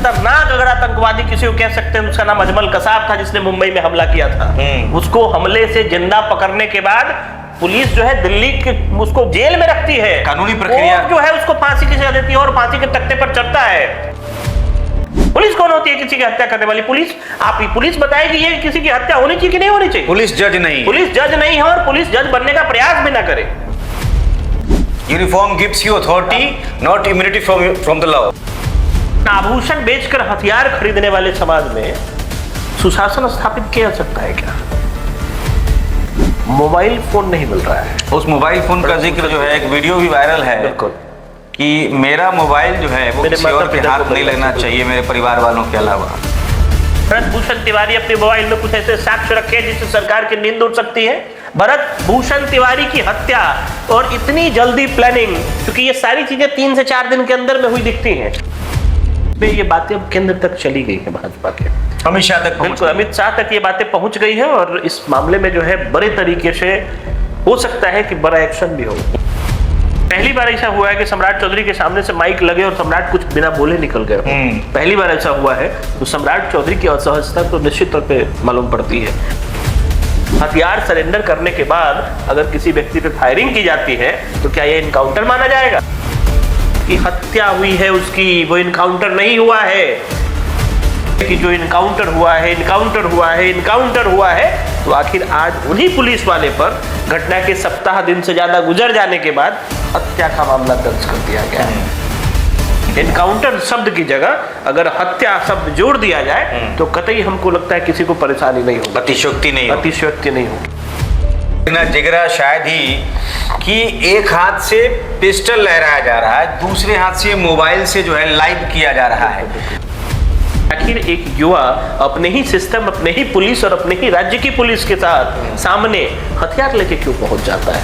खतरनाक अगर आतंकवादी किसी को कह सकते हैं, उसका नाम अजमल कसाब था, जिसने मुंबई में हमला किया था। उसको हमले से जिंदा पकड़ने के बाद पुलिस जो है दिल्ली के उसको जेल में रखती है, कानूनी प्रक्रिया जो है उसको फांसी की सजा देती है और फांसी के तख्ते पर चढ़ता है। पुलिस कौन होती है किसी की हत्या करने वाली? पुलिस, आप ही पुलिस बताएगी ये किसी की हत्या होनी चाहिए कि नहीं होनी चाहिए? पुलिस जज नहीं, पुलिस जज नहीं है और पुलिस जज बनने का प्रयास भी ना करे। Uniform gives you authority, not immunity from the law. आभूषण बेचकर हथियार खरीदने वाले समाज में सुशासन स्थापित किया जा सकता है क्या? मोबाइल फोन नहीं मिल रहा है। उस मोबाइल फोन का जिक्र जो है, एक वीडियो भी वायरल है बिल्कुल कि मेरा मोबाइल जो है वो किसी और के हाथ नहीं लगना चाहिए मेरे परिवार वालों के अलावा। भरत भूषण तिवारी अपने मोबाइल में कुछ ऐसे साक्ष्य रखे जिससे सरकार की नींद उड़ सकती है। भरत भूषण तिवारी की हत्या और इतनी जल्दी प्लानिंग, क्योंकि ये सारी चीजें 3 से 4 दिन के अंदर में हुई दिखती हैं। ये बातें अब केंद्र तक चली गई है, भाजपा के अमित शाह तक, बिल्कुल अमित शाह तक ये बातें पहुंच गई है और इस मामले में जो है बड़े तरीके से हो सकता है कि बड़ा एक्शन भी हो। पहली बार ऐसा हुआ है कि सम्राट चौधरी के सामने से माइक लगे और सम्राट कुछ बिना बोले निकल गए। पहली बार ऐसा हुआ है, तो सम्राट चौधरी की असहजता तो निश्चित तौर पे मालूम पड़ती है। हथियार सरेंडर करने के बाद अगर किसी व्यक्ति पे फायरिंग की जाती है तो क्या यह इनकाउंटर माना जाएगा? कि हत्या हुई है उसकी, वो इनकाउंटर नहीं हुआ है। कि जो इनकाउंटर हुआ है, इनकाउंटर हुआ है, इनकाउंटर हुआ है, तो आखिर आज उन्हीं पुलिस वाले पर घटना के सप्ताह दिन से ज्यादा गुजर जाने के बाद हत्या का मामला दर्ज कर दिया गया है। इनकाउंटर शब्द की जगह अगर हत्या शब्द जोड़ दिया जाए तो कतई हमको लगता है किसी को परेशानी नहीं होगी, अतिशयोक्ति नहीं होगी। अतिशयोक्ति नहीं होगी। जिगरा शायद ही कि एक हाथ से पिस्टल लहराया जा रहा है, दूसरे हाथ से मोबाइल से जो है लाइव किया जा रहा है। आखिर एक युवा अपने ही सिस्टम, अपने ही पुलिस और अपने ही राज्य की पुलिस के साथ सामने हथियार लेके क्यों पहुंच जाता है?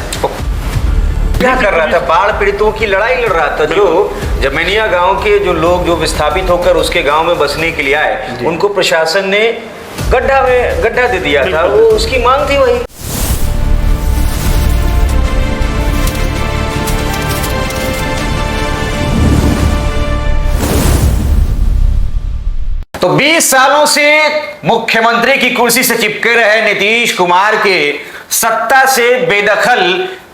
क्या कर रहा था? बाढ़ पीड़ितों की लड़ाई लड़ रहा था। जो जमैनिया गांव के जो लोग जो विस्थापित होकर उसके गांव में बसने के लिए आए, उनको प्रशासन ने गड्ढा दे दिया था, वो उसकी मांग थी वही। तो 20 सालों से मुख्यमंत्री की कुर्सी से चिपके रहे नीतीश कुमार के सत्ता से बेदखल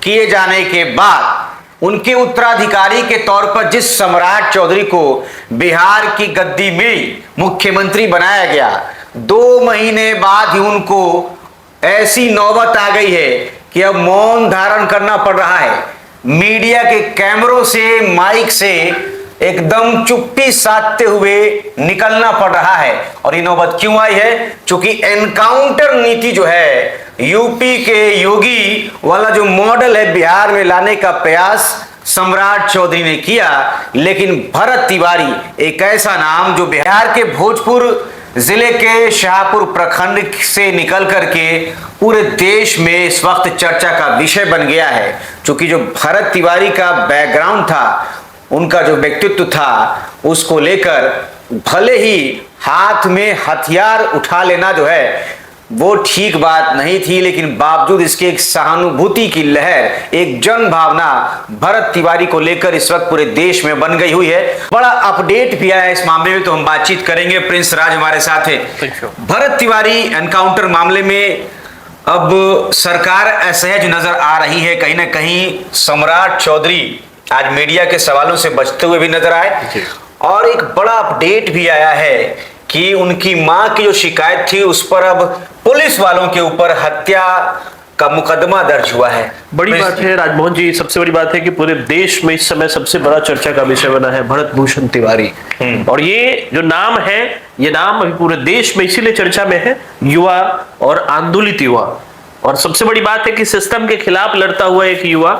किए जाने के बाद उनके उत्तराधिकारी के तौर पर जिस सम्राट चौधरी को बिहार की गद्दी मिली, मुख्यमंत्री बनाया गया, 2 महीने बाद ही उनको ऐसी नौबत आ गई है कि अब मौन धारण करना पड़ रहा है। मीडिया के कैमरों से, माइक से एकदम चुप्पी साधते हुए निकलना पड़ रहा है। और ये नौबत क्यों आई है? क्योंकि एनकाउंटर नीति जो है, यूपी के योगी वाला जो मॉडल है, बिहार में लाने का प्रयास सम्राट चौधरी ने किया। लेकिन भरत तिवारी एक ऐसा नाम जो बिहार के भोजपुर जिले के शाहपुर प्रखंड से निकल करके पूरे देश में इस वक्त चर्चा का विषय बन गया है। क्योंकि जो भरत तिवारी का बैकग्राउंड था, उनका जो व्यक्तित्व था, उसको लेकर भले ही हाथ में हथियार उठा लेना जो है वो ठीक बात नहीं थी, लेकिन बावजूद इसके एक सहानुभूति की लहर, एक जन भावना भरत तिवारी को लेकर इस वक्त पूरे देश में बन गई हुई है। बड़ा अपडेट भी आया है इस मामले में, तो हम बातचीत करेंगे। प्रिंस राज हमारे साथ है। भरत तिवारी एनकाउंटर मामले में अब सरकार असहज नजर आ रही है। कहीं ना कहीं सम्राट चौधरी आज मीडिया के सवालों से बचते हुए भी नजर आए। और एक बड़ा अपडेट भी आया है कि उनकी मां की जो शिकायत थी उस पर अब पुलिस वालों के ऊपर हत्या का मुकदमा दर्ज हुआ है। बड़ी बात है राजमोहन जी, सबसे बड़ी बात है कि पूरे देश में इस समय सबसे बड़ा चर्चा का विषय बना है भरत भूषण तिवारी। और ये जो नाम है, ये नाम अभी पूरे देश में इसीलिए चर्चा में है, युवा और आंदोलित युवा। और सबसे बड़ी बात है कि सिस्टम के खिलाफ लड़ता हुआ एक युवा,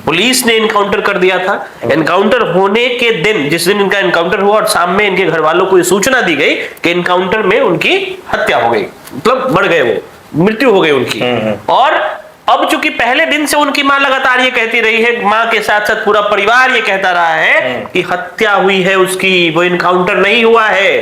पुलिस ने इनकाउंटर कर दिया था। इनकाउंटर होने के दिन, जिस दिन इनका इनकाउंटर हुआ और शाम में इनके घर वालों को ये सूचना दी गई कि इनकाउंटर में उनकी हत्या हो गई, मतलब मर गए, वो मृत्यु हो गई उनकी। और अब चूंकि पहले दिन से उनकी मां लगातार ये कहती रही है, मां के साथ साथ पूरा परिवार ये कहता रहा है कि हत्या हुई है उसकी, वो इनकाउंटर नहीं हुआ है।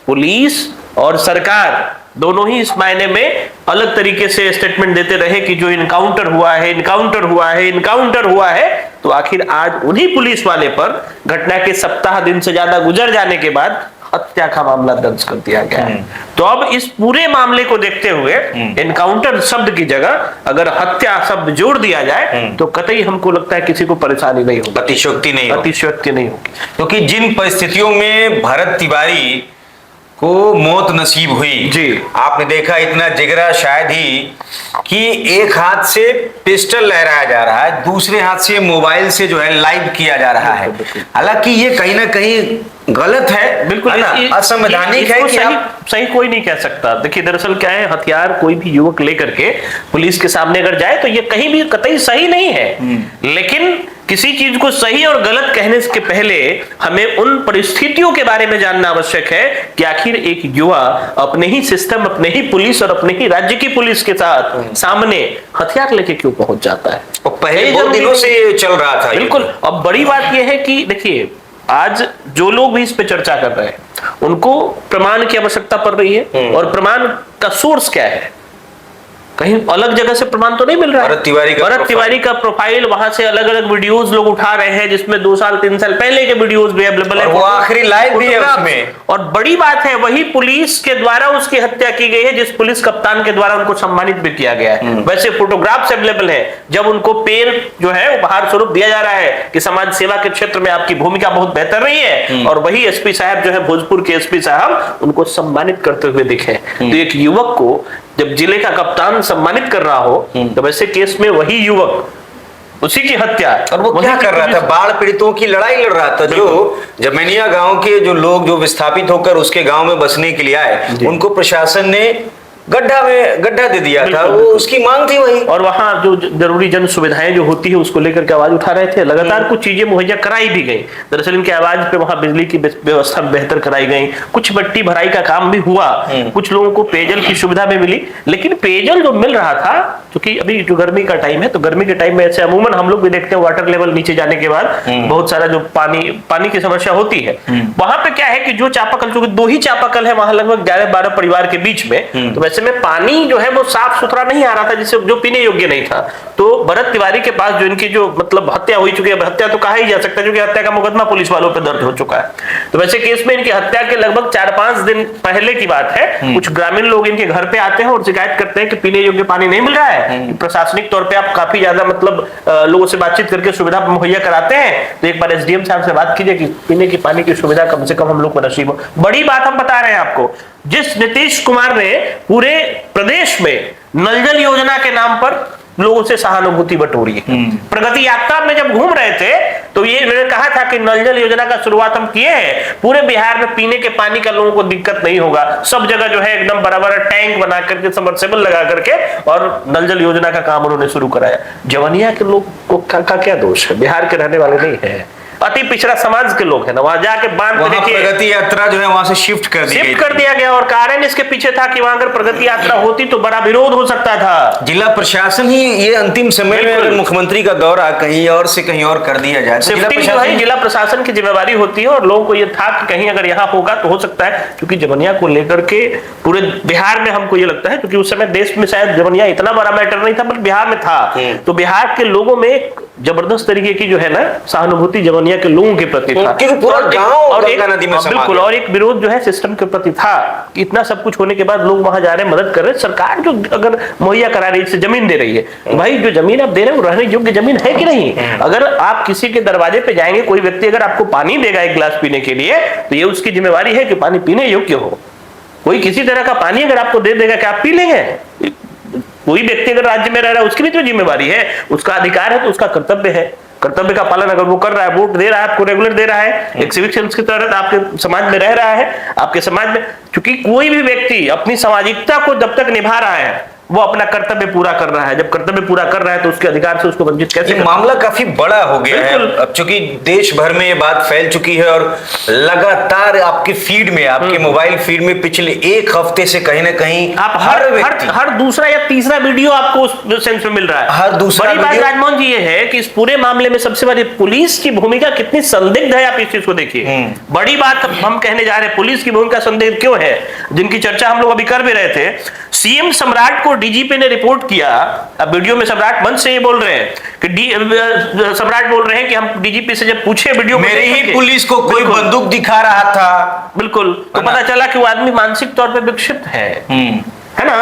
पुलिस और सरकार दोनों ही इस मायने में अलग तरीके से स्टेटमेंट देते रहे कि जो इनकाउंटर हुआ है, इनकाउंटर हुआ है, इनकाउंटर हुआ है। तो आखिर आज उन्हीं पुलिस वाले पर घटना के सप्ताह दिन से ज्यादा गुजर जाने के बाद हत्या का मामला दर्ज कर दिया गया है। तो अब इस पूरे मामले को देखते हुए एनकाउंटर शब्द की जगह अगर हत्या शब्द जोड़ दिया जाए तो कतई हमको लगता है किसी को परेशानी नहीं होगी, अतिशयोक्ति नहीं होगी। अतिशयोक्ति नहीं होगी। क्योंकि जिन परिस्थितियों में भरत तिवारी को मौत नसीब हुई जी, आपने देखा इतना जिगरा शायद ही कि एक हाथ से पिस्टल लहराया जा रहा है, दूसरे हाथ से मोबाइल से जो है लाइव किया जा रहा है। हालांकि ये कहीं ना कहीं गलत है, बिल्कुल है ना, असंवैधानिक है कि सही कोई नहीं कह सकता। देखिए दरअसल क्या है, हथियार कोई भी युवक लेकर के पुलिस के सामने अगर जाए तो ये कहीं भी कतई सही नहीं है। लेकिन किसी चीज को सही और गलत कहने के पहले हमें उन परिस्थितियों के बारे में जानना आवश्यक है कि आखिर एक युवा अपने ही सिस्टम, अपने ही पुलिस और अपने ही राज्य की पुलिस के साथ सामने हथियार लेके क्यों पहुंच जाता है। और पहले बहुत दिनों से ये चल रहा था। बिल्कुल। अब बड़ी बात यह है कि देखिए आज जो लोग भी इस पे चर्चा कर रहे हैं उनको प्रमाण की आवश्यकता पड़ रही है, और प्रमाण का सोर्स क्या है, कहीं अलग जगह से प्रमाण तो नहीं मिल रहा है। भरत तिवारी का प्रोफाइल, वहां से अलग अलग वीडियोस लोग उठा रहे हैं जिसमें 2 साल 3 साल पहले के वीडियोस भी अवेलेबल है, वो आखिरी लाइव भी है उसमें। और बड़ी बात है वही पुलिस के द्वारा उसकी हत्या की गई है जिस पुलिस कप्तान के द्वारा उनको सम्मानित भी किया गया है। वैसे फोटोग्राफ्स अवेलेबल है जब उनको पेन जो है उपहार स्वरूप दिया जा रहा है कि समाज सेवा के क्षेत्र में आपकी भूमिका बहुत बेहतर रही है, और वही एसपी साहब जो है भोजपुर के एसपी साहब उनको सम्मानित करते हुए दिखे। तो एक युवक को जब जिले का कप्तान सम्मानित कर रहा हो तो वैसे केस में वही युवक उसी की हत्या, और वो क्या कर रहा था, बाढ़ पीड़ितों की लड़ाई लड़ रहा था। जो जमैनिया गांव के जो लोग जो विस्थापित होकर उसके गांव में बसने के लिए आए उनको प्रशासन ने गड्ढा दे दिया था, वो उसकी मांग थी वही। और वहां जो जरूरी जन सुविधाएं जो होती है उसको लेकर के आवाज उठा रहे थे। लगातार कुछ चीजें मुहैया कराई भी गई। दरअसल इनकी आवाज पे वहां बिजली की व्यवस्था बेहतर कराई गई, कुछ मिट्टी भराई का काम भी हुआ, कुछ लोगों को पेयजल की सुविधा भी मिली। लेकिन पेयजल जो मिल रहा था, क्योंकि अभी जो गर्मी का टाइम है तो गर्मी के टाइम में ऐसे अमूमन हम लोग भी देखते हैं वाटर लेवल नीचे जाने के बाद बहुत सारा जो पानी की समस्या होती है। वहां पे क्या है कि जो चापाकल, चूंकि 2 ही चापाकल है वहां लगभग 11-12 परिवार के बीच में, तो वैसे में पानी जो है वो साफ सुथरा नहीं आ रहा था, जिससे जो पीने योग्य नहीं था। तो भरत तिवारी के पास जो इनकी जो मतलब हत्या हुई चुकी है, हत्या तो कहा ही जा सकता है क्योंकि हत्या का मुकदमा पुलिस वालों पे दर्ज हो चुका है। तो वैसे केस में इनकी हत्या के लगभग 4-5 दिन पहले की बात है, कुछ ग्रामीण लोग इनके घर पे आते हैं और शिकायत करते हैं कि पीने योग्य पानी नहीं मिल रहा है। प्रशासनिक तौर पर आप काफी ज्यादा मतलब लोगों से बातचीत करके सुविधा मुहैया कराते हैं, तो एक बार एसडीएम साहब से बात कीजिए कि पीने की पानी की सुविधा कम से कम हम लोग को नसीब हो। बड़ी बात हम बता रहे हैं आपको, जिस नीतीश कुमार ने पूरे प्रदेश में नल जल योजना के नाम पर लोगों से सहानुभूति बटोरी है। प्रगति यात्रा में जब घूम रहे थे तो ये मैंने कहा था कि नल जल योजना का शुरुआत हम किए हैं, पूरे बिहार में पीने के पानी का लोगों को दिक्कत नहीं होगा। सब जगह जो है एकदम बड़ा-बड़ा टैंक बना करके, सबमर्सिबल लगा करके और नल जल योजना का काम उन्होंने शुरू कराया। जवनिया के लोग को का क्या दोष है, बिहार के रहने वाले नहीं है, अति पिछड़ा समाज के लोग हैं ना, वहां जाके बांध देखिए प्रगति यात्रा जो है वहां से शिफ्ट कर दिया गया। और कारण इसके पीछे था कि वहां अगर प्रगति यात्रा होती तो बड़ा विरोध हो सकता था। जिला प्रशासन ही ये अंतिम समय में अगर मुख्यमंत्री का दौरा कहीं और से कहीं और कर दिया जाए तो जिला प्रशासन की जिम्मेवारी होती है। और लोगों को ये था कि कहीं अगर यहाँ होगा तो हो सकता है, क्योंकि जवनिया को लेकर के पूरे बिहार में हमको ये लगता है, क्योंकि उस समय देश में शायद जवनिया इतना बड़ा मैटर नहीं था पर बिहार में था, तो बिहार के लोगों में जबरदस्त तरीके की जो है ना सहानुभूति जवनिया के लोगों के प्रति था। पूरा गांव और बिल्कुल, और एक विरोध जो है सिस्टम के प्रति था। इतना सब कुछ होने के बाद लोग वहां जा रहे हैं, मदद कर रहे हैं। सरकार जो अगर मुहैया करा रही है, जमीन दे रही है, भाई जो जमीन आप दे रहे हो रहने योग्य जमीन है कि नहीं। अगर आप किसी के दरवाजे पे जाएंगे, कोई व्यक्ति अगर आपको पानी देगा एक गिलास पीने के लिए, तो ये उसकी जिम्मेवारी है कि पानी पीने योग्य हो। कोई किसी तरह का पानी अगर आपको दे देगा, क्या आप पी लेंगे? कोई व्यक्ति अगर राज्य में रह रहा है उसकी भी तो जिम्मेवारी है, उसका अधिकार है, तो उसका कर्तव्य है। कर्तव्य का पालन अगर वो कर रहा है, वोट दे रहा है, आपको रेगुलर दे रहा है, एक सिविक सेंस की तरह आपके समाज में रह रहा है, आपके समाज में, क्योंकि कोई भी व्यक्ति अपनी सामाजिकता को जब तक निभा रहा है वो अपना कर्तव्य पूरा कर रहा है। जब कर्तव्य पूरा कर रहा है तो उसके अधिकार से उसको वंचित कैसे? ये मामला काफी बड़ा हो गया है अब, चूंकि देश भर में ये बात फैल चुकी है और लगातार आपके फीड में, आपके मोबाइल फीड में पिछले 1 हफ्ते से कहीं ना कहीं आप हर दूसरा या तीसरा वीडियो आपको उस सेंस में मिल रहा है। हर दूसरा बड़ी बात राजमोहन जी ये है कि इस पूरे मामले में सबसे बड़ी पुलिस की भूमिका कितनी संदिग्ध है, आप इस चीज को देखिए। बड़ी बात हम कहने जा रहे हैं, पुलिस की भूमिका संदिग्ध क्यों है, जिनकी चर्चा हम लोग अभी कर भी रहे थे। सीएम सम्राट को डीजीपी ने रिपोर्ट किया। अब वीडियो में सम्राट मंच से ये बोल रहे हैं कि सम्राट बोल रहे हैं कि हम डीजीपी से जब पूछे वीडियो मेरे ही पुलिस को कोई बंदूक दिखा रहा था, बिल्कुल, तो पता चला कि वो आदमी मानसिक तौर पे विक्षिप्त है ना।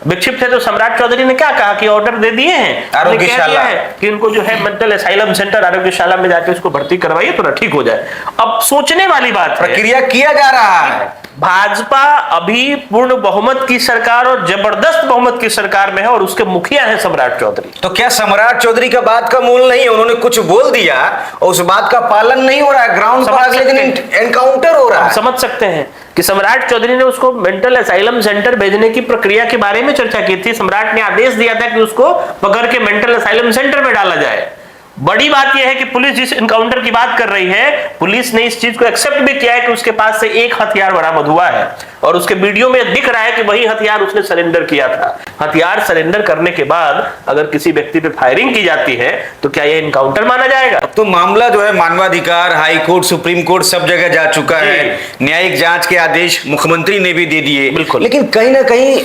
विक्षिप्त है तो सम्राट चौधरी ने क्या कहा कि ऑर्डर दे दिए हैं आरोग्यशाला कि इनको जो है मेंटल असाइलम सेंटर आरोग्यशाला में जाके उसको भर्ती करवाइए तो ना ठीक हो जाए। अब सोचने वाली बात है, प्रक्रिया किया जा रहा है। भाजपा अभी पूर्ण बहुमत की सरकार और जबरदस्त बहुमत की सरकार में है और उसके मुखिया है सम्राट चौधरी। तो क्या सम्राट चौधरी का बात का मूल नहीं है? उन्होंने कुछ बोल दिया और उस बात का पालन नहीं हो रहा है, ग्राउंड पर अगले दिन एनकाउंटर हो रहा है। समझ सकते हैं कि सम्राट चौधरी ने उसको मेंटल असाइलम सेंटर भेजने की प्रक्रिया के बारे में चर्चा की थी। सम्राट ने आदेश दिया था कि उसको पकड़ के मेंटल असाइलम सेंटर में डाला जाए। बड़ी बात यह है कि पुलिस जिस एनकाउंटर की बात कर रही है, पुलिस ने इस चीज को एक्सेप्ट भी किया है कि उसके पास से एक हथियार बरामद हुआ है और उसके वीडियो में दिख रहा है कि वही हथियार उसने सरेंडर किया था। हथियार सरेंडर करने के बाद अगर किसी व्यक्ति पे फायरिंग की जाती है तो क्या यह एनकाउंटर माना जाएगा? तो मामला जो है मानवाधिकार, हाई कोर्ट, सुप्रीम कोर्ट सब जगह जा चुका है। न्यायिक जांच के आदेश मुख्यमंत्री ने भी दे दिए, लेकिन कहीं ना कहीं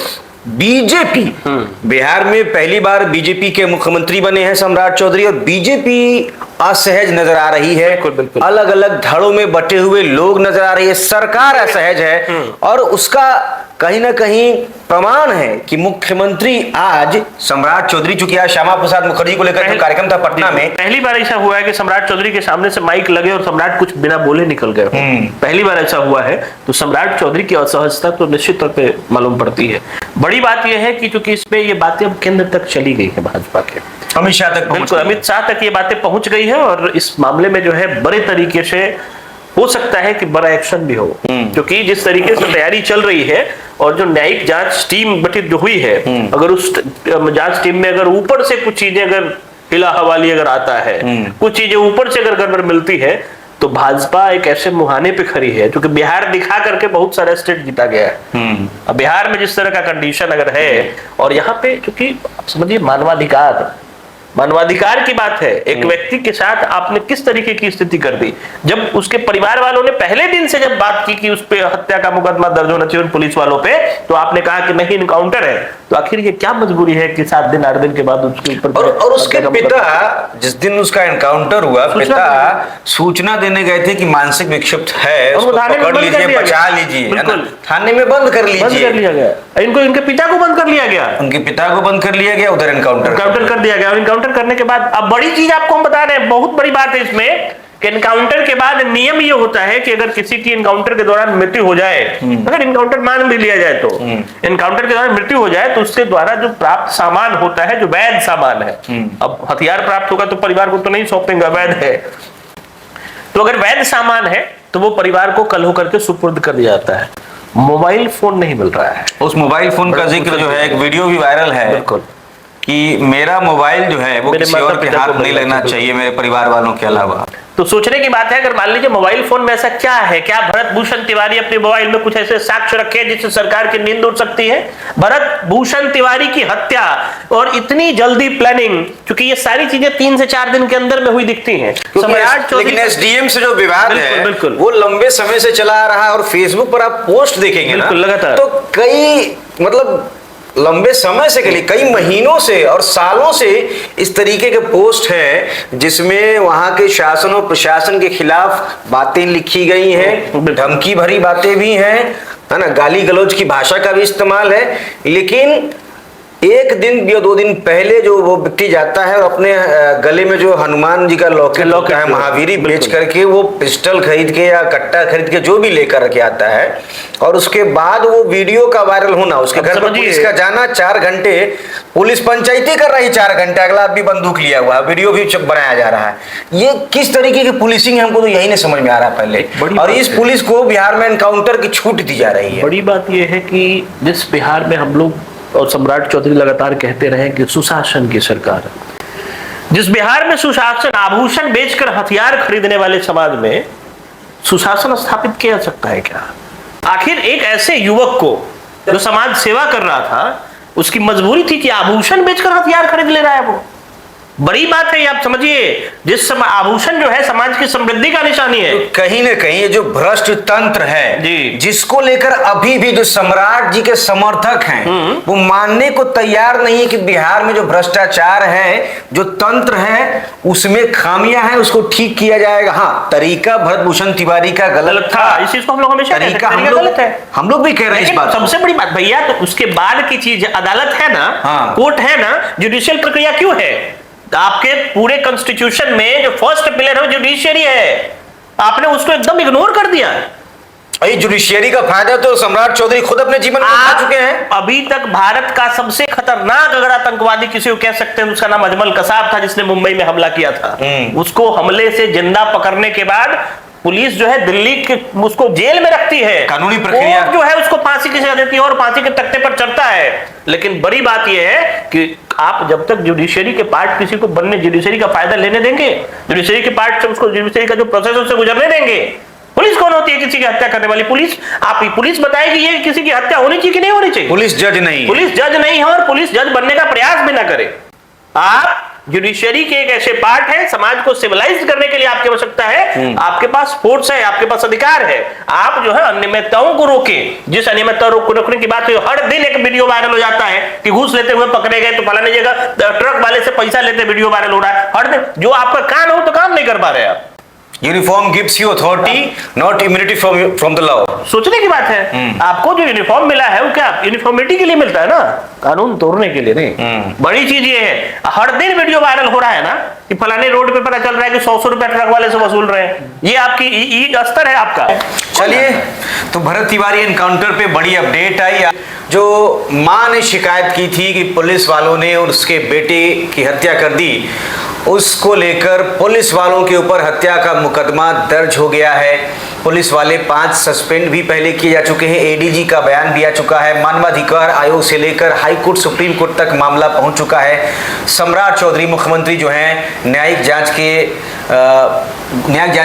बीजेपी, बिहार में पहली बार बीजेपी के मुख्यमंत्री बने हैं सम्राट चौधरी और बीजेपी असहज नजर आ रही है। अलग अलग धड़ों में बटे हुए लोग नजर आ रही है, सरकार असहज है और उसका कहीं ना कहीं प्रमाण है कि मुख्यमंत्री आज सम्राट चौधरी, चूंकि आज श्यामा प्रसाद मुखर्जी को लेकर जो कार्यक्रम था पटना में, पहली बार ऐसा हुआ है कि सम्राट चौधरी के सामने से माइक लगे और सम्राट कुछ बिना बोले निकल गए। पहली बार ऐसा हुआ है, तो सम्राट चौधरी की असहजता तो निश्चित तौर पे मालूम पड़ती है। बड़ी बात यह है कि चूंकि इसमें ये बातें अब केंद्र तक चली गई है, भाजपा के अमित शाह तक, बिल्कुल अमित शाह तक ये बातें पहुंच गई है और इस मामले में जो है बड़े तरीके से हो सकता है कि बड़ा एक्शन भी हो, क्योंकि जिस तरीके से तैयारी चल रही है और जो न्यायिक जांच टीम गठित जो हुई है, अगर उस जांच टीम में अगर ऊपर से कुछ चीजें अगर हिला हवाली अगर आता है, कुछ चीजें ऊपर से अगर गड़बड़ मिलती है, तो भाजपा एक ऐसे मुहाने पे खड़ी है, क्योंकि बिहार दिखा करके बहुत सारा स्टेट जीता गया है। अब बिहार में जिस तरह का कंडीशन अगर है और यहाँ पे क्योंकि समझिए मानवाधिकार की बात है, एक व्यक्ति के साथ आपने किस तरीके की स्थिति कर दी। जब उसके परिवार वालों ने पहले दिन से जब बात की कि उस पे हत्या का मुकदमा दर्ज होना चाहिए पुलिस वालों पे, तो आपने कहा कि नहीं इनकाउंटर है, तो आखिर ये क्या मजबूरी है कि 7 दिन 8 दिन के बाद उसके ऊपर और उसके पिता जिस दिन उसका एनकाउंटर हुआ, पिता सूचना देने गए थे कि मानसिक विक्षिप्त है, उसको पकड़ लीजिए, बचा लीजिए, थाने में बंद कर लीजिए। इनको इनके पिता को बंद कर लिया गया, उनके पिता को बंद कर लिया गया, उधर एनकाउंटर कर दिया गया। एनकाउंटर करने के बाद अब बड़ी चीज आपको हम बता रहे हैं, बहुत बड़ी बात है इसमें कि एनकाउंटर के बाद नियम ये होता है कि अगर किसी की एनकाउंटर के दौरान मृत्यु हो जाए, अगर एनकाउंटर मान भी लिया जाए, तो एनकाउंटर के दौरान मृत्यु हो जाए तो उसके द्वारा जो प्राप्त सामान होता है, जो वैध सामान है, अब हथियार प्राप्त होगा तो परिवार को तो नहीं सौंपेंगे, वैध है, तो अगर वैध सामान है तो वो परिवार को कल होकर के सुपुर्द कर दिया जाता है। मोबाइल फोन नहीं मिल रहा है। उस मोबाइल फोन का जिक्र जो है, एक वीडियो भी वायरल है, बिल्कुल, कि मेरा मोबाइल जो है वो किसी और के हाथ नहीं लगना चाहिए मेरे परिवार वालों के अलावा। तो सोचने की बात है, अगर मान लीजिए मोबाइल फोन में ऐसा क्या है, क्या भरत भूषण तिवारी अपने मोबाइल में कुछ ऐसे साक्ष्य रखे जिससे सरकार की नींद उड़ सकती है? भरत भूषण तिवारी की हत्या और इतनी जल्दी प्लानिंग, क्योंकि ये सारी चीजें 3 से 4 दिन के अंदर में हुई दिखती हैं। लेकिन एसडीएम से जो विवाद है वो लंबे समय से चला आ रहा है और फेसबुक पर आप पोस्ट देखेंगे ना, लगातार, तो कई मतलब लंबे समय से के लिए कई महीनों से और सालों से इस तरीके के पोस्ट है जिसमें वहां के शासन और प्रशासन के खिलाफ बातें लिखी गई हैं, धमकी भरी बातें भी हैं, है ना, गाली गलौज की भाषा का भी इस्तेमाल है। लेकिन 1 दिन या 2 दिन पहले जो वो व्यक्ति जाता है और अपने गले में जो हनुमान जी का लॉकेट होता है, महावीरी बेच करके वो पिस्टल खरीद के या कट्टा खरीद के जो भी लेकर के आता है, और उसके बाद वो वीडियो का वायरल होना, उसके घर पर पुलिस का जाना, 4 घंटे पुलिस पंचायती कर रही, 4 घंटे अगला आदमी बंदूक लिया हुआ, वीडियो भी बनाया जा रहा है। ये किस तरीके की पुलिसिंग है, हमको तो यही नहीं समझ में आ रहा पहले, और इस पुलिस को बिहार में एनकाउंटर की छूट दी जा रही है। बड़ी बात यह है कि जिस बिहार में हम लोग और सम्राट चौधरी लगातार कहते रहे कि सुशासन की सरकार, जिस बिहार में सुशासन, आभूषण बेचकर हथियार खरीदने वाले समाज में सुशासन स्थापित किया जा सकता है क्या? आखिर एक ऐसे युवक को जो समाज सेवा कर रहा था, उसकी मजबूरी थी कि आभूषण बेचकर हथियार खरीद ले रहा है वो। बड़ी बात है ये, आप समझिए। जिस आभूषण जो है समाज की समृद्धि का निशानी है, कहीं ना कहीं ये जो भ्रष्ट तंत्र है जी, जिसको लेकर अभी भी जो सम्राट जी के समर्थक हैं वो मानने को तैयार नहीं है कि बिहार में जो भ्रष्टाचार है, जो तंत्र है, उसमें खामियां हैं, उसको ठीक किया जाएगा। हाँ, तरीका भरत भूषण तिवारी का गलत था, इस चीज को हम लोग हमेशा तरीका गलत है, हम लोग भी कह रहे हैं इस बात। सबसे बड़ी बात भैया, तो उसके बाद की चीज अदालत है ना, हाँ, कोर्ट है ना, जुडिशियल प्रक्रिया क्यों है? आपके पूरे कॉन्स्टिट्यूशन में जो फर्स्ट पिलर है वो जुडिशियरी है, आपने उसको एकदम इग्नोर कर दिया। जुडिशियरी का फायदा तो सम्राट चौधरी खुद अपने जीवन में उठा चुके हैं। अभी तक भारत का सबसे खतरनाक अगर आतंकवादी किसी को कह सकते हैं, उसका नाम अजमल कसाब था, जिसने मुंबई में हमला किया था। उसको हमले से जिंदा पकड़ने के बाद पुलिस जो है दिल्ली के उसको जेल में रखती है, कानूनी प्रक्रिया जो है उसको फांसी की सजा देती है और फांसी के तख्ते पर चढ़ता है। लेकिन बड़ी बात यह है कि आप जब तक जुडिशियरी के पार्ट किसी को बनने, जुडिशियरी का फायदा लेने देंगे, जुडिशियरी के पार्ट से उसको जुडिशियरी का जो प्रोसेस है उससे गुजरने देंगे। पुलिस कौन होती है किसी की हत्या करने वाली? पुलिस, आप पुलिस बताएगी ये किसी की हत्या होनी चाहिए कि नहीं होनी चाहिए? पुलिस जज नहीं, पुलिस जज नहीं है और पुलिस जज बनने का प्रयास भी ना करे। आप जुडिशियरी के एक ऐसे पार्ट है, समाज को सिविलाइज करने के लिए आपकी आवश्यकता है, आपके पास फोर्स है, आपके पास अधिकार है, आप जो है अनियमितताओं को रोके। जिस अनियमितता को रोकने की बात है, हर दिन एक वीडियो वायरल हो जाता है कि घूस लेते हुए पकड़े गए, तो फलाने जगह ट्रक वाले से पैसा लेते वीडियो वायरल हो रहा है हर दिन। जो आपका काम हो तो काम नहीं कर पा रहे आप। Uniform gives you authority, not immunity from the law. सोचने की बात है, आपको जो यूनिफॉर्म मिला है वो क्या यूनिफॉर्मिटी के लिए मिलता है ना, कानून तोड़ने के लिए नहीं। बड़ी चीज ये है, हर दिन वीडियो वायरल हो रहा है ना कि फलाने रोड पे पता चल रहा है कि 100 रुपए ट्रक वाले से वसूल रहे हैं। ये आपकी स्तर है आपका। चलिए, तो भरत तिवारी एनकाउंटर पे बड़ी अपडेट आई। जो मां ने शिकायत की थी कि पुलिस वालों ने उसके बेटे की हत्या कर दी, उसको लेकर पुलिस वालों के ऊपर हत्या का मुकदमा दर्ज हो गया है। पुलिस वाले 5 सस्पेंड भी पहले किए जा चुके हैं। एडीजी का बयान भी आ चुका है। मानवाधिकार आयोग से लेकर हाई कोर्ट, सुप्रीम कोर्ट तक मामला पहुंच चुका है। सम्राट चौधरी मुख्यमंत्री जो हैं न्यायिक जांच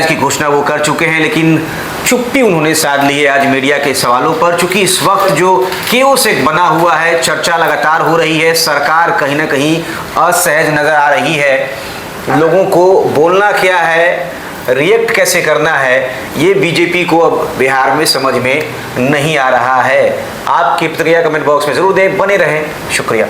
की घोषणा वो कर चुके हैं, लेकिन चुप्पी उन्होंने साध ली है आज मीडिया के सवालों पर। चूंकि इस वक्त जो केओस एक बना हुआ है, चर्चा लगातार हो रही है, सरकार कहीं ना कहीं असहज नजर आ रही है। लोगों को बोलना क्या है, रिएक्ट कैसे करना है, ये बीजेपी को अब बिहार में समझ में नहीं आ रहा है। आपकी प्रतिक्रिया कमेंट बॉक्स में जरूर दें। बने रहें, शुक्रिया।